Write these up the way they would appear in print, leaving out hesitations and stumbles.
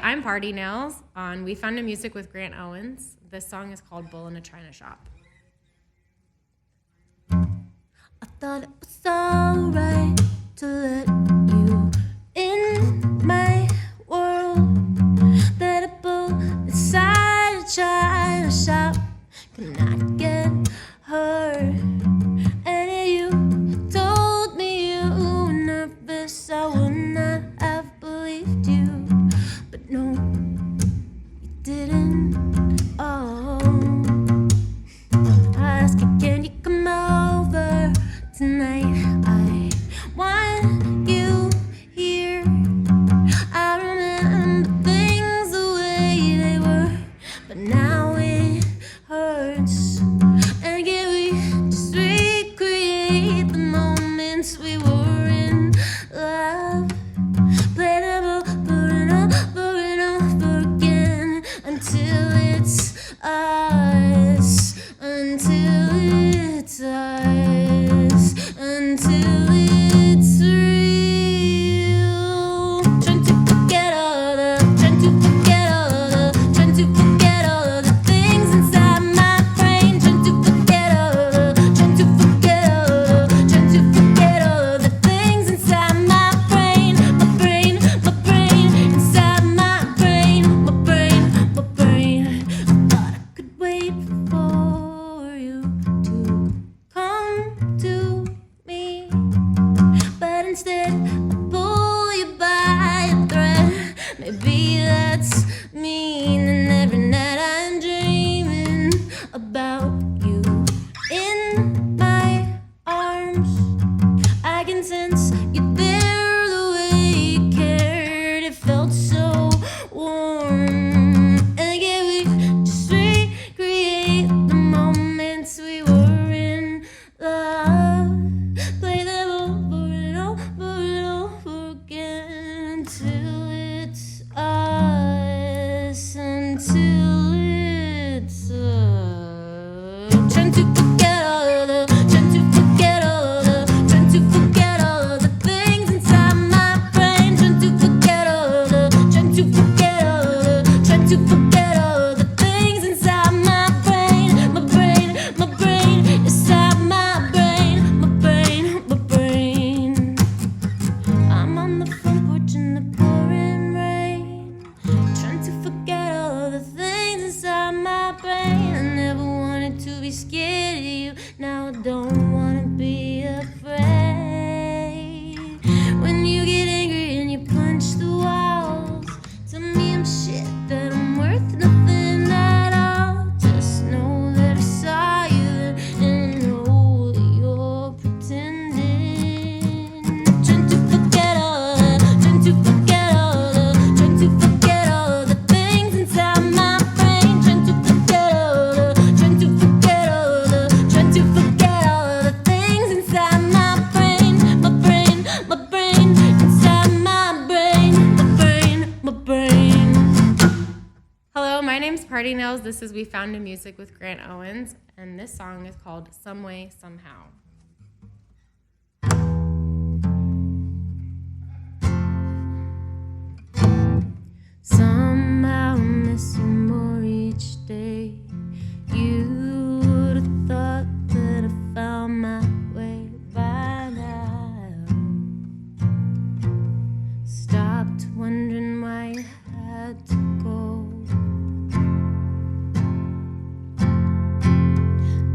I'm Party Nails on We Found a Music with Grant Owens. This song is called Bull in a China Shop. I thought it was alright to let you in my world. That a bull inside a china shop could not get hurt. And you told me you were nervous, I would not have believed you. But no, you didn't. Oh, I asked you, can you come over tonight? I want you here. I remember things the way they were, but now it hurts. And can we just recreate the moments we were in love? Play them over and over and over again until it's us, until it's us, until it's real. Trying to forget all the, trying to forget all the, trying to forget all the things inside my brain. Trying to forget all the, trying to forget all the, trying to forget all the things inside my brain. My brain, inside my brain, my brain, my brain. I thought I could wait for you to come to me, but instead I pull you by a thread. Maybe that's mean, and every night I'm dreaming about you in my arms. I can sense you there, the way you cared. It felt so warm. And can we just recreate the moments we were in love? Play them over and over and over again until it's us, until it's us. Trying to forget all the, trying to forget all the, trying to forget all the things inside my brain. Trying to forget all the, trying to forget all the, trying to forget all the things inside my brain. My brain, inside my brain, my brain, my brain. I'm on the front porch in the pouring rain, trying to forget all the things inside my brain. I never wanted to be scared of you, now I don't wanna be afraid. When you get angry and you punch the walls, tell me I'm shit, that I'm worth nothing at all. Just know that I saw you and know that you're pretending. Trying to forget all the, trying to forget all the, trying to forget all the things inside my brain. Trying to forget all the, trying to forget all the, trying to forget all the things inside my brain. My brain, inside my brain, my brain, my brain. Hello, my name's Party Nails. This is We Found a Music with Grant Owens, and this song is called Some Way, Somehow. Somehow I'm missing more each day. You would have thought that I found my way by now. Stopped wondering why you had to go.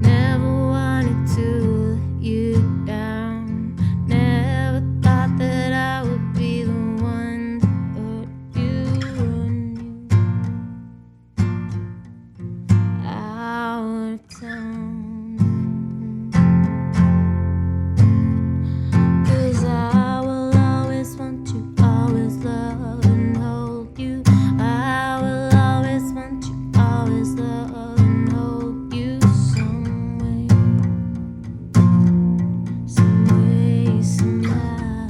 Never wanted to let you down. Never thought that I would be the one to hurt you. Out of town. 'Cause I will always want you, always love and hold you. I will always want you, always love and hold you some way, somehow.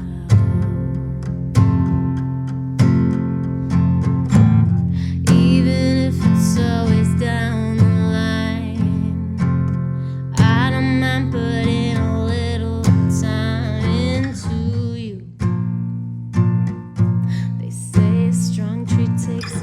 Even if it's always down the line, I don't mind putting a little time into you. They say a strong tree takes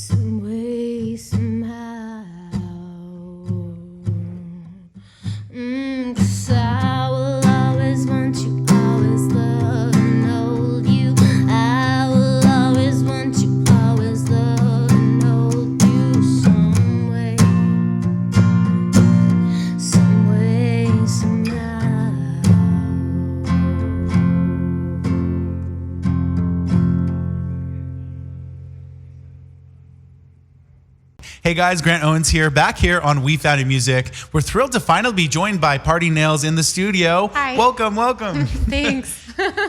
some way, somehow. 'Cause I will always want you, always love and hold you. I will always want you, always love and hold you. Some way, somehow. Hey guys, Grant Owens here, back here on We Found It Music. We're thrilled to finally be joined by Party Nails in the studio. Hi. Welcome. Thanks.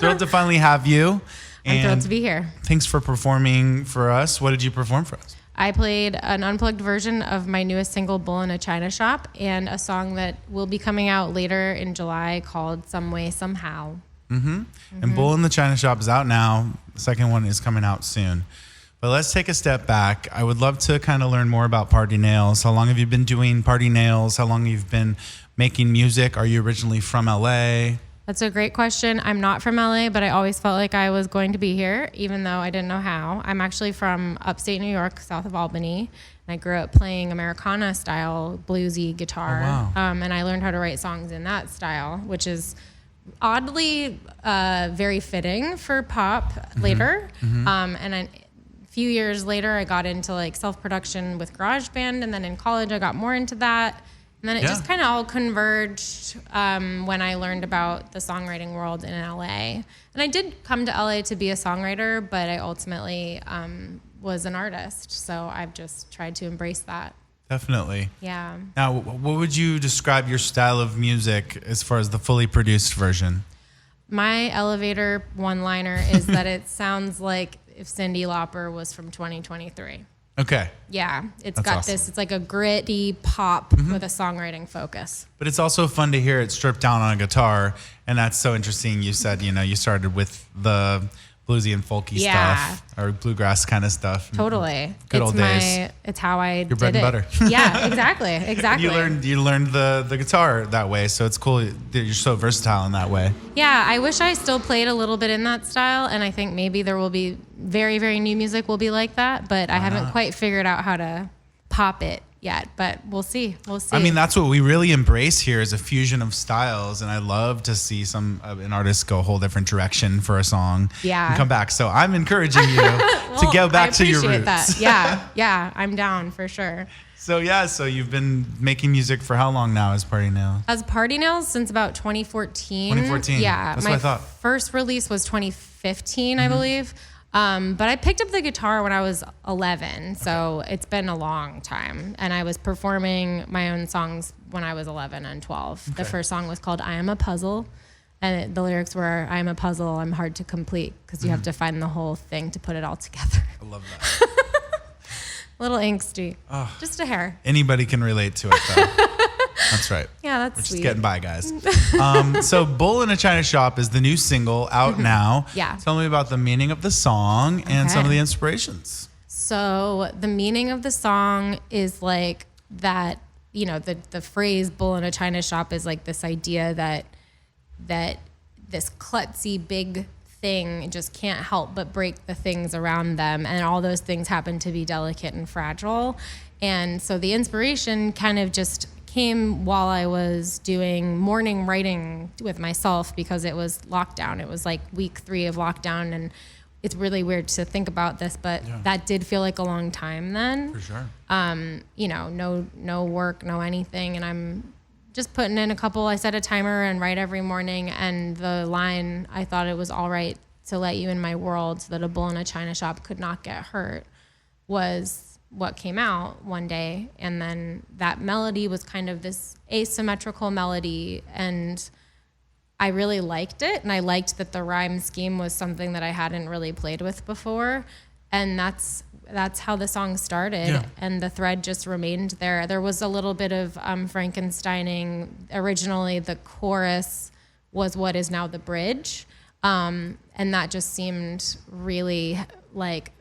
Thrilled to finally have you. I'm thrilled And to be here. Thanks for performing for us. What did you perform for us? I played an unplugged version of my newest single, Bull in a China Shop, and a song that will be coming out later in July called Some Way, Somehow. And Bull in the China Shop is out now. The second one is coming out soon. But let's take a step back. I would love to kind of learn more about Party Nails. How long have you been doing Party Nails? How long have you been making music? Are you originally from LA? That's a great question. I'm not from LA, but I always felt like I was going to be here, even though I didn't know how. I'm actually from upstate New York, south of Albany. And I grew up playing Americana style bluesy guitar. Oh, wow. And I learned how to write songs in that style, which is oddly very fitting for pop later. And a few years later, I got into like self-production with GarageBand, and then in college, I got more into that. And then it just kind of all converged when I learned about the songwriting world in LA. And I did come to LA to be a songwriter, but I ultimately was an artist. So I've just tried to embrace that. Definitely. Yeah. Now, what would you describe your style of music as far as the fully produced version? My elevator one-liner is that it sounds like if Cyndi Lauper was from 2023. Okay. Yeah, it's That's got awesome. this. It's like a gritty pop with a songwriting focus. But it's also fun to hear it stripped down on a guitar, and that's so interesting. You said, you started with the bluesy and folky stuff, or bluegrass kind of stuff. Totally. Good it's old days. It's how I did bread and it. butter. Yeah, exactly. You learned the guitar that way, so it's cool that you're so versatile in that way. Yeah, I wish I still played a little bit in that style, and I think maybe there will be very, very new music will be like that, but I haven't quite figured out how to pop it yet, but we'll see. I mean, that's what we really embrace here is a fusion of styles, and I love to see an artist go a whole different direction for a song and come back. So I'm encouraging you to go back to your roots. That. Yeah, I'm down for sure. So you've been making music for how long now as Party Nails? As Party Nails since about 2014. 2014. Yeah, That's my what I thought. first release was 2015, I believe. But I picked up the guitar when I was 11, so it's been a long time. And I was performing my own songs when I was 11 and 12. Okay. The first song was called I Am a Puzzle. And the lyrics were, I am a puzzle, I'm hard to complete, because you have to find the whole thing to put it all together. I love that. A little angsty. Just a hair. Anybody can relate to it, though. That's right. Yeah, that's We're just sweet. getting by, guys. So Bull in a China Shop is the new single out now. Yeah. Tell me about the meaning of the song and some of Okay. the inspirations. So the meaning of the song is like that, the phrase bull in a china shop is like this idea that this klutzy big thing just can't help but break the things around them. And all those things happen to be delicate and fragile. And so the inspiration kind of just came while I was doing morning writing with myself because it was lockdown. It was like week 3 of lockdown, and it's really weird to think about this, but that did feel like a long time then. For sure. No work, no anything, and I'm just putting in I set a timer and write every morning, and the line, I thought it was all right to let you in my world so that a bull in a china shop could not get hurt, was what came out one day. And then that melody was kind of this asymmetrical melody, and I really liked it, and I liked that the rhyme scheme was something that I hadn't really played with before, and that's how the song started, and the thread just remained there. There was a little bit of Frankensteining. Originally, the chorus was what is now the bridge, and that just seemed really like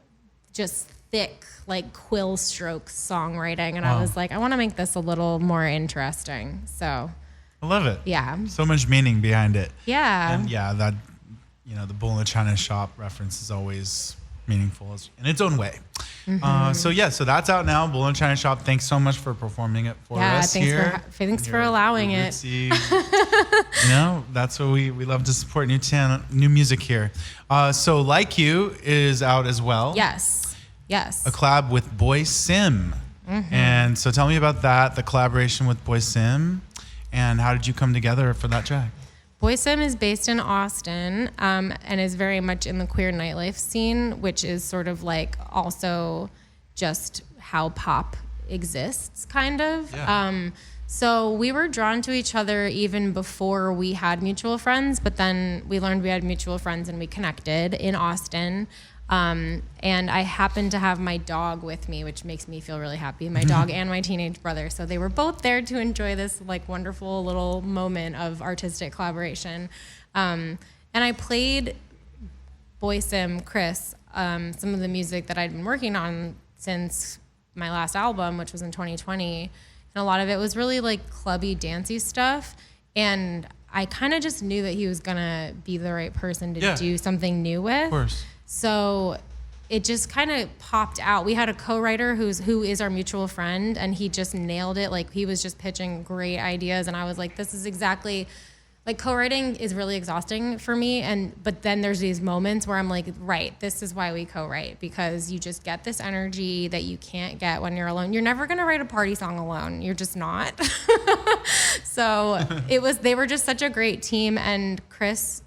just thick, like quill stroke songwriting, and I was like, I want to make this a little more interesting. So I love it. yeah. So much meaning behind it. Yeah. And that, the bull in the china shop reference is always meaningful in its own way. So that's out now. Bull and China Shop. Thanks so much for performing it for us here. Thanks for allowing it. Rootsy, that's what we love to support new music here. So Like You is out as well. Yes. A collab with Boy Sim. And so tell me about that, the collaboration with Boy Sim, and how did you come together for that track? Boy Sim is based in Austin and is very much in the queer nightlife scene, which is sort of like also just how pop exists, kind of. Yeah. So we were drawn to each other even before we had mutual friends, but then we learned we had mutual friends and we connected in Austin. And I happened to have my dog with me, which makes me feel really happy. My dog and my teenage brother. So they were both there to enjoy this like wonderful little moment of artistic collaboration. And I played Boy Sim, Chris, some of the music that I'd been working on since my last album, which was in 2020. And a lot of it was really like clubby, dancey stuff. And I kind of just knew that he was gonna be the right person to do something new with. Of course. So it just kind of popped out. We had a co-writer who is our mutual friend, and he just nailed it. Like, he was just pitching great ideas, and I was like, this is exactly, like, co-writing is really exhausting for me. But then there's these moments where I'm like, right, this is why we co-write, because you just get this energy that you can't get when you're alone. You're never gonna write a party song alone. You're just not. So they were just such a great team, and Chris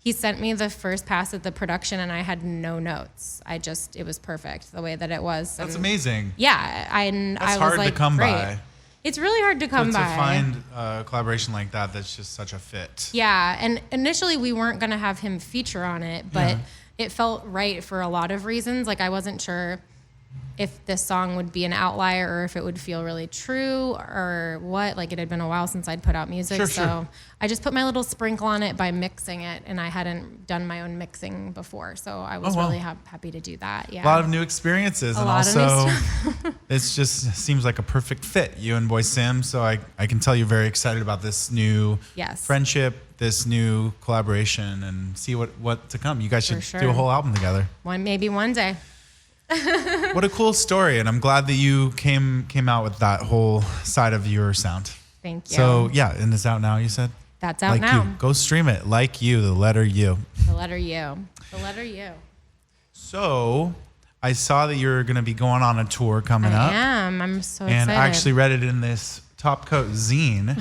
he sent me the first pass at the production, and I had no notes. It was perfect the way that it was. That's amazing. Yeah, I was hard like, to come great. by. It's really hard to come by. To find a collaboration like that's just such a fit. Yeah, and initially we weren't gonna have him feature on it, but it felt right for a lot of reasons. Like, I wasn't sure if this song would be an outlier or if it would feel really true or what. Like, it had been a while since I'd put out music. So I just put my little sprinkle on it by mixing it, and I hadn't done my own mixing before. So I was really happy to do that. Yeah. A lot of new experiences. And also, it just seems like a perfect fit, you and Boy Sim. So I can tell you're very excited about this new friendship, this new collaboration, and see what to come. You guys should do a whole album together. Maybe one day. What a cool story, and I'm glad that you came out with that whole side of your sound. Thank you. So and it's out now, you said? That's out Like now. You. Go stream it. Like You, the letter U. The letter U. The letter U. So I saw that you're going to be going on a tour coming up. I am. I'm so excited. And I actually read it in this Top Coat zine,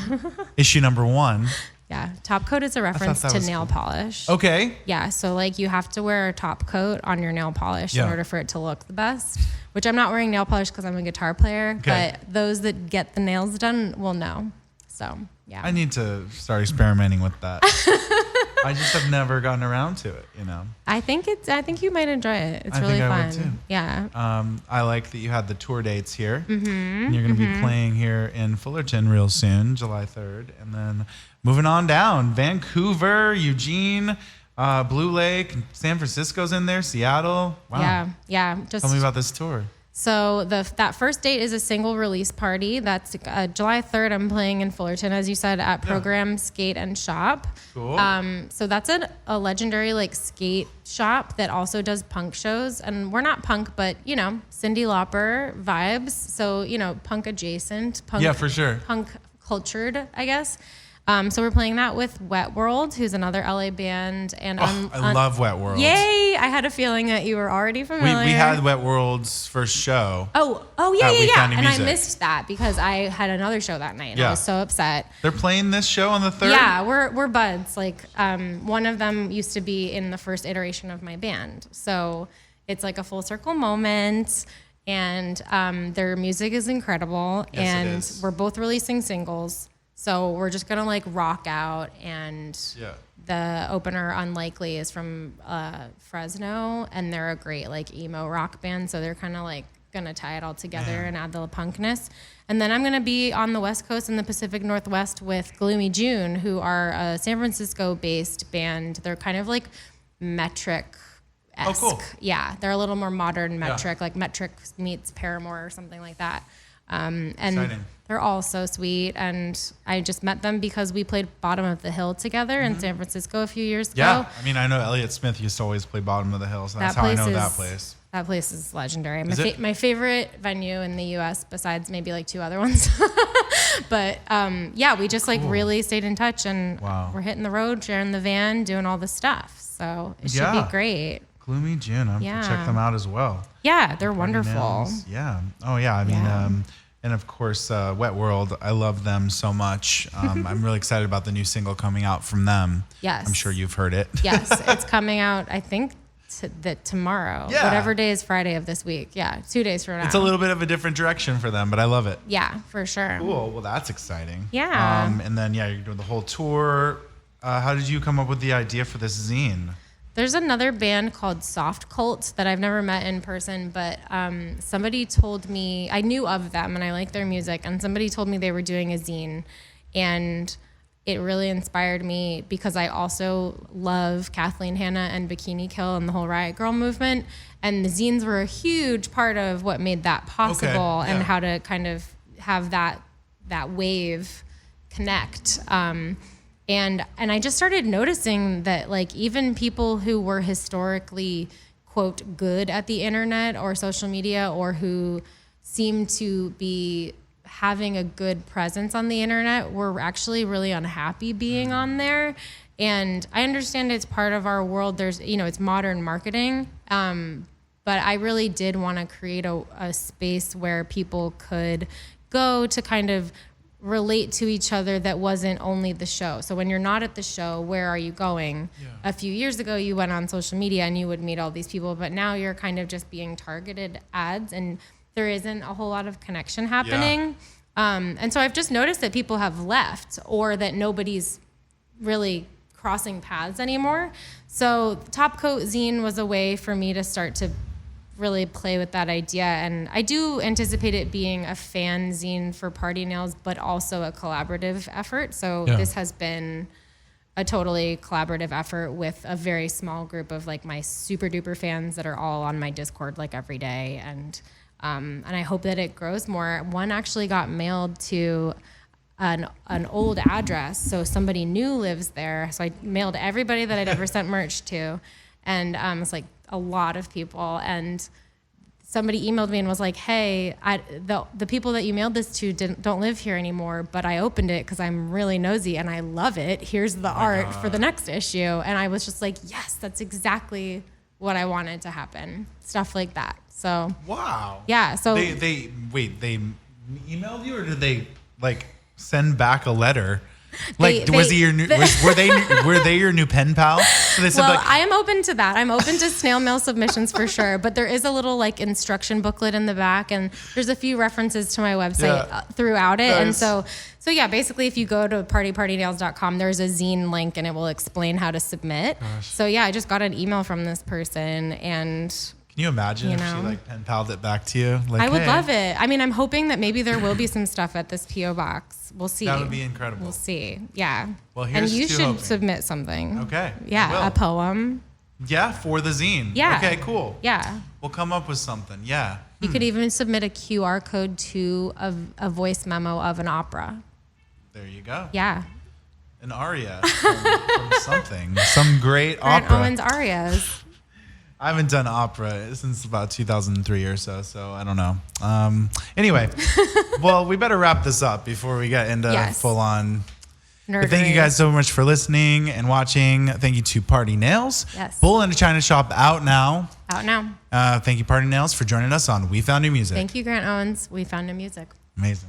issue number 1. Yeah, top coat is a reference to nail polish. Okay. Yeah, so like you have to wear a top coat on your nail polish in order for it to look the best, which I'm not wearing nail polish because I'm a guitar player, but those that get the nails done will know. So, yeah. I need to start experimenting with that. I just have never gotten around to it, I think you might enjoy it. It's really fun. I would too. Yeah. I like that you had the tour dates here. And you're going to be playing here in Fullerton real soon, July 3rd. And then moving on down, Vancouver, Eugene, Blue Lake, San Francisco's in there, Seattle. Wow. Yeah. Tell me about this tour. So that first date is a single release party. That's July 3rd. I'm playing in Fullerton, as you said, at Program Skate and Shop. Cool. So that's a legendary like skate shop that also does punk shows. And we're not punk, but Cyndi Lauper vibes. So punk adjacent. Punk, yeah, for sure. Punk cultured, I guess. So we're playing that with Wet World, who's another LA band. And I love Wet World. Yay! I had a feeling that you were already familiar. We had Wet World's first show. Oh yeah. And I missed that because I had another show that night. And I was so upset. They're playing this show on the 3rd? Yeah, we're buds. Like, one of them used to be in the first iteration of my band. So it's like a full circle moment. And their music is incredible. Yes, and it is. we're both releasing singles. So we're just gonna like rock out, and the opener Unlikely is from Fresno, and they're a great like emo rock band. So they're kind of like gonna tie it all together and add the punkness. And then I'm gonna be on the West Coast in the Pacific Northwest with Gloomy June, who are a San Francisco-based band. They're kind of like Metric-esque. Oh, cool. Yeah, they're a little more modern Metric, like Metric meets Paramore or something like that. And Exciting. they're all so sweet. And I just met them because we played Bottom of the Hill together in San Francisco a few years ago. Yeah, I mean, I know Elliott Smith used to always play Bottom of the Hill, so that's how I know that place. That place is legendary. Is it? My favorite venue in the U.S. besides maybe like 2 other ones. But yeah, we just like really stayed in touch, and we're hitting the road, sharing the van, doing all the stuff. So it should be great. Gloomy June. I'm going to check them out as well. Yeah, they're Party wonderful. Nails. Yeah. Oh, yeah. I mean, and of course, Wet World. I love them so much. I'm really excited about the new single coming out from them. Yes. I'm sure you've heard it. Yes, it's coming out, I think, tomorrow. Yeah. Whatever day is Friday of this week. Yeah, 2 days from now. It's a little bit of a different direction for them, but I love it. Yeah, for sure. Cool. Well, that's exciting. Yeah. And then, you're doing the whole tour. How did you come up with the idea for this zine? There's another band called Soft Cult that I've never met in person, but somebody told me, I knew of them and I like their music, and somebody told me they were doing a zine, and it really inspired me because I also love Kathleen Hanna and Bikini Kill and the whole Riot Girl movement, and the zines were a huge part of what made that possible, and how to kind of have that wave connect. And I just started noticing that, like, even people who were historically, quote, good at the internet or social media, or who seemed to be having a good presence on the internet, were actually really unhappy being on there. And I understand it's part of our world. There's, it's modern marketing. But I really did want to create a space where people could go to kind of relate to each other that wasn't only the show. So when you're not at the show, where are you going? Yeah. A few years ago, you went on social media and you would meet all these people, but now you're kind of just being targeted ads, and there isn't a whole lot of connection happening. Yeah. And so I've just noticed that people have left, or that nobody's really crossing paths anymore. So Top Coat Zine was a way for me to start to really play with that idea, and I do anticipate it being a fan zine for Party Nails, but also a collaborative effort. So this has been a totally collaborative effort with a very small group of like my super duper fans that are all on my Discord like every day, and I hope that it grows more. One actually got mailed to an old address, so somebody new lives there. So I mailed everybody that I'd ever sent merch to, and it's like a lot of people, and somebody emailed me and was like, hey, the people that you mailed this to don't live here anymore, but I opened it because I'm really nosy and I love it. Here's the art for the next issue. And I was just like, yes, that's exactly what I wanted to happen. Stuff like that. So wow. Yeah. So they emailed you, or did they like send back a letter? Like, were they your new pen pal? So they said, I am open to that. I'm open to snail mail submissions for sure. But there is a little like instruction booklet in the back, and there's a few references to my website throughout it. Nice. And so yeah, basically if you go to partynails.com, there's a zine link and it will explain how to submit. Gosh. So yeah, I just got an email from this person, and can you imagine if she like pen palled it back to you? Like, I would love it. I mean, I'm hoping that maybe there will be some stuff at this PO box. We'll see. That would be incredible. We'll see. Yeah. Well, here's and you should hoping. submit something. Okay. Yeah, a poem. Yeah, for the zine. Yeah. Okay, cool. Yeah. We'll come up with something. Yeah. You could even submit a QR code to a voice memo of an opera. There you go. Yeah. An aria from something. Some great Grant opera. Owens arias. I haven't done opera since about 2003 or so I don't know. Anyway, well, we better wrap this up before we get into full-on. But thank you guys so much for listening and watching. Thank you to Party Nails. Yes. Bull and a China Shop out now. Out now. Thank you, Party Nails, for joining us on We Found New Music. Thank you, Grant Owens. We Found New Music. Amazing.